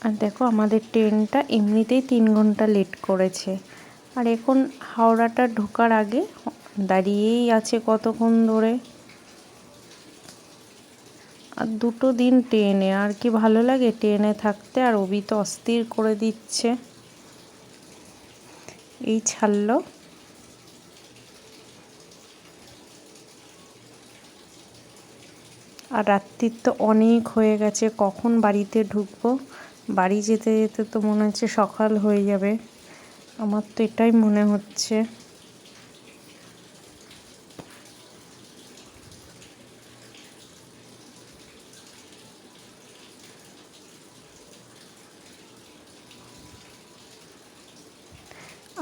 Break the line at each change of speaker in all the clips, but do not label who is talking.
আর দেখো আমাদের ট্রেনটা এমনিতেই 3 ঘন্টা লেট করেছে। আর এখন হাওড়াটা ঢোকার আগে দাঁড়িয়েই আছে কতক্ষণ ধরে। আর 2 দিন ট্রেনে, আর কি ভালো লাগে ট্রেনে থাকতে। আর অভি তো অস্থির করে দিচ্ছে। এই ছাড়লো। আর রাত্রির তো অনেক হয়ে গেছে, কখন বাড়িতে ঢুকবো। বাড়ি যেতে যেতে তো মনে হচ্ছে সকাল হয়ে যাবে, আমার তো এটাই মনে হচ্ছে।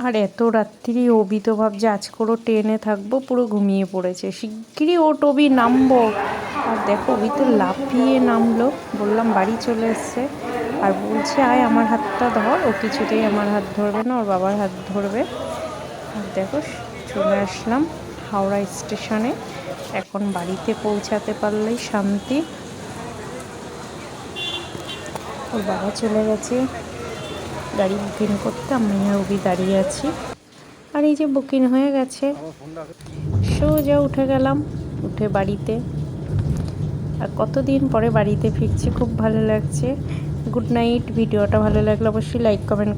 আর এত রাত্রি অভি তো ভাবছে আজকেও ট্রেনে থাকবো, পুরো ঘুমিয়ে পড়েছে। শিগগিরই ওঠ অভি, নামবো। আর দেখো অভি তো লাফিয়ে নামলো, বললাম বাড়ি চলে এসছে। আর বলছে আয় আমার হাতটা ধর। ও কিছুতেই আমার হাত ধরবে না, ওর বাবার হাত ধরবে। আর দেখো চলে আসলাম হাওড়া স্টেশনে। এখন বাড়িতে পৌঁছাতে পারলেই শান্তি। ওর বাবা চলে গেছে গাড়ি বুকিং করতে, আমি আর অভি দাঁড়িয়ে আছি। আর এই যে বুকিং হয়ে গেছে, সোজা উঠে গেলাম, উঠে বাড়িতে। আর কতদিন পরে বাড়িতে ফিরছি, খুব ভালো লাগছে। Good night. ভিডিওটা ভালো লাগলে অবশ্যই লাইক কমেন্ট